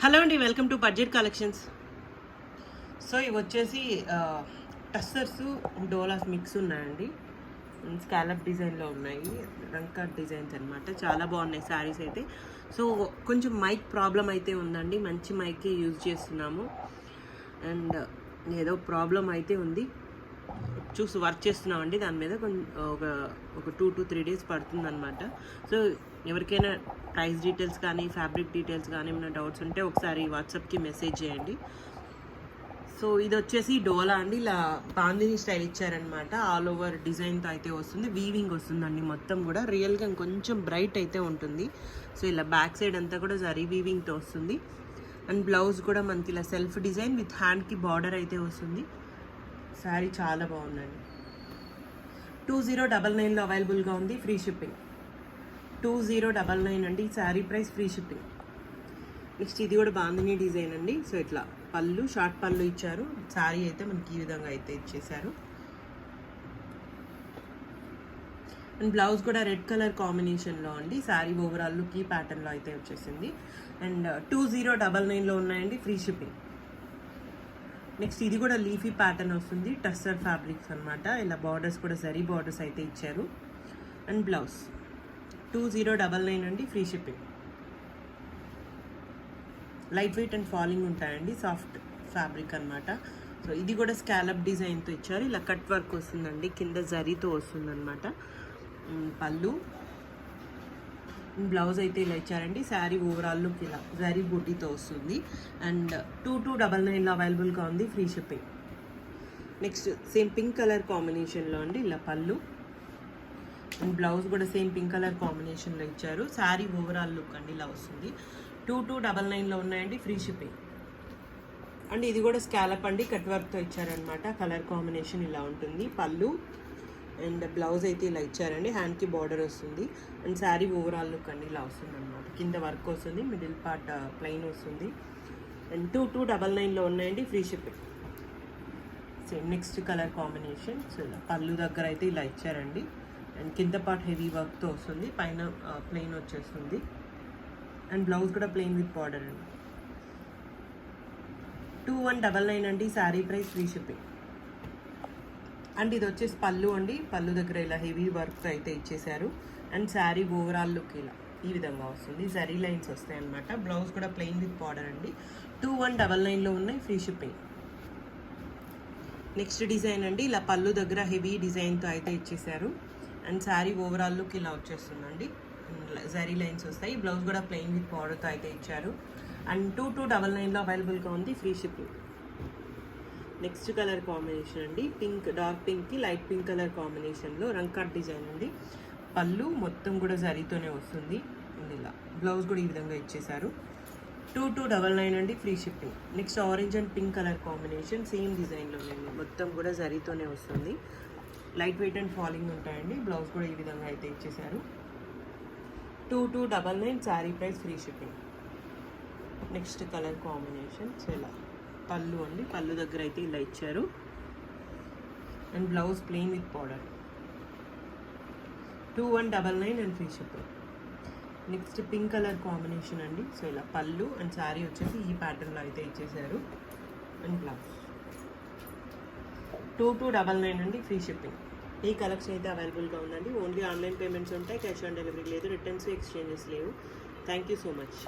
Hello అండి, welcome to budget collections. So ఇవి వచ్చేసి టస్సర్స్ డోలాస్ మిక్స్ ఉన్నాయండి. స్కాలప్ డిజైన్లో ఉన్నాయి, రంకట్ డిజైన్స్ అనమాట. చాలా బాగున్నాయి శారీస్ అయితే. సో కొంచెం మైక్ ప్రాబ్లం అయితే ఉందండి, మంచి మైకే యూజ్ చేస్తున్నాము. అండ్ ఏదో ప్రాబ్లం అయితే ఉంది, చూసి వర్క్ చేస్తున్నామండి దాని మీద. ఒక 2 to 3 days పడుతుందన్నమాట. సో ఎవరికైనా ప్రైస్ డీటెయిల్స్ కానీ ఫ్యాబ్రిక్ డీటెయిల్స్ కానీ ఏమైనా డౌట్స్ ఉంటే ఒకసారి వాట్సాప్కి మెసేజ్ చేయండి. సో ఇది వచ్చేసి డోలా అండి, ఇలా బాందిని స్టైల్ ఇచ్చారనమాట. ఆల్ ఓవర్ డిజైన్తో అయితే వస్తుంది, వీవింగ్ వస్తుందండి మొత్తం కూడా. రియల్గా కొంచెం బ్రైట్ అయితే ఉంటుంది. సో ఇలా బ్యాక్ సైడ్ అంతా కూడా జరీ వీవింగ్తో వస్తుంది. అండ్ బ్లౌజ్ కూడా మనకి ఇలా సెల్ఫ్ డిజైన్ విత్ హ్యాండ్కి బార్డర్ అయితే వస్తుంది. శారీ చాలా బాగుందండి. 2099లో అవైలబుల్గా ఉంది, ఫ్రీ షిప్పింగ్. 2099 అండి sari price, free shipping. Next ఇది కూడా బాందిని డిజైన్ అండి. సో ఇట్లా పళ్ళు, షార్ట్ పళ్ళు ఇచ్చారు. శారీ అయితే మనకి ఈ విధంగా అయితే ఇచ్చేసారు. అండ్ బ్లౌజ్ కూడా రెడ్ కలర్ కాంబినేషన్లో అండి. శారీ ఓవరాల్ లుక్ ఈ ప్యాటర్న్లో అయితే వచ్చేసింది. అండ్ 2099లో ఉన్నాయండి, ఫ్రీ షిప్పింగ్. నెక్స్ట్ ఇది కూడా లీఫీ ప్యాటర్న్ వస్తుంది, టస్సర్ ఫ్యాబ్రిక్స్ అనమాట. ఇలా బార్డర్స్ కూడా జరీ బార్డర్స్ అయితే ఇచ్చారు. అండ్ బ్లౌజ్ 2099 అండి, free shipping. Light weight and falling ఉంటాయండి, సాఫ్ట్ ఫ్యాబ్రిక్ అనమాట. సో ఇది కూడా స్కాలప్ డిజైన్తో ఇచ్చారు. ఇలా కట్ వర్క్ వస్తుందండి, కింద జరీతో వస్తుందన్నమాట. పళ్ళు, బ్లౌజ్ అయితే ఇలా ఇచ్చారండి. శారీ ఓవరాల్ లుక్ ఇలా జరీ బుట్టితో వస్తుంది. అండ్ 2299లో అవైలబుల్గా ఉంది, free shipping. Next same pink colour కాంబినేషన్లో అండి, ఇలా పళ్ళు. అండ్ బ్లౌజ్ కూడా సేమ్ పింక్ కలర్ కాంబినేషన్లో ఇచ్చారు. శారీ ఓవరాల్ లుక్ అండి ఇలా వస్తుంది. 2299లో ఉన్నాయండి, ఫ్రీ షిప్పింగ్. అండ్ ఇది కూడా స్కాలప్ అండి, కట్ వర్క్తో ఇచ్చారనమాట. కలర్ కాంబినేషన్ ఇలా ఉంటుంది. పళ్ళు అండ్ బ్లౌజ్ అయితే ఇలా ఇచ్చారండి, హ్యాండ్కి బార్డర్ వస్తుంది. అండ్ శారీ ఓవరాల్ లుక్ అండి ఇలా వస్తుంది అనమాట. కింద వర్క్ వస్తుంది, మిడిల్ పార్ట్ ప్లెయిన్ వస్తుంది. అండ్ 2299లో ఉన్నాయండి, free shipping. Same next colour combination. So ఇలా పళ్ళు దగ్గర అయితే ఇలా ఇచ్చారండి. అండ్ కింద పార్ట్ హెవీ వర్క్తో వస్తుంది, పైన ప్లెయిన్ వచ్చేస్తుంది. అండ్ బ్లౌజ్ కూడా ప్లెయిన్ విత్ బార్డర్ అండి. 2199 అండి, sari price, free shipping. And ఇది వచ్చేసి పళ్ళు అండి, పళ్ళు దగ్గర ఇలా హెవీ వర్క్ అయితే ఇచ్చేసారు. అండ్ శారీ ఓవరాల్ లుక్ ఇలా ఈ విధంగా వస్తుంది, జరీ లైన్స్ వస్తాయి అనమాట. బ్లౌజ్ కూడా ప్లెయిన్ విత్ బార్డర్ అండి. 2199లో ఉన్నాయి, ఫ్రీ షిప్పింగ్. నెక్స్ట్ డిజైన్ అండి, ఇలా పళ్ళు దగ్గర హెవీ డిజైన్తో అయితే ఇచ్చేసారు. అండ్ శారీ ఓవరాల్ లుక్ ఇలా వచ్చేస్తుందండి, జరీ లైన్స్ వస్తాయి. బ్లౌజ్ కూడా ప్లెయిన్ విత్ బార్డర్తో అయితే ఇచ్చారు. అండ్ 2299లో అవైలబుల్గా ఉంది, free shipping. Next colour combination అండి, పింక్, డార్క్ పింక్కి లైట్ పింక్ కలర్ కాంబినేషన్లో రంకట్ డిజైన్ అండి. పళ్ళు మొత్తం కూడా జరీతోనే వస్తుంది. ఇలా బ్లౌజ్ కూడా ఈ విధంగా ఇచ్చేసారు. 2299 అండి, free shipping. Next orange and pink colour combination, same డిజైన్లోనే మొత్తం కూడా జరీతోనే వస్తుంది. లైట్ వెయిట్ అండ్ ఫాలింగ్ ఉంటాయండి. బ్లౌజ్ కూడా ఈ విధంగా అయితే ఇచ్చేసారు. 2299 sari price, free shipping. Next colour combination. So ఇలా పళ్ళు అండి, పళ్ళు దగ్గర అయితే ఇలా ఇచ్చారు. And blouse plain with border. 2199 and free shipping. Next pink colour combination అండి. సో ఇలా పళ్ళు అండ్ శారీ వచ్చేసి ఈ ప్యాటర్న్లో అయితే ఇచ్చేసారు. అండ్ బ్లౌజ్ 2299 అండి, ఫ్రీ షిప్పింగ్. ఈ కలెక్షన్ అయితే అవైలబుల్గా ఉందండి. ఓన్లీ ఆన్లైన్ పేమెంట్స్ ఉంటాయి, క్యాష్ ఆన్ డెలివరీ లేదు, రిటర్న్స్ ఎక్స్చేంజెస్ లేవు. Thank you so much.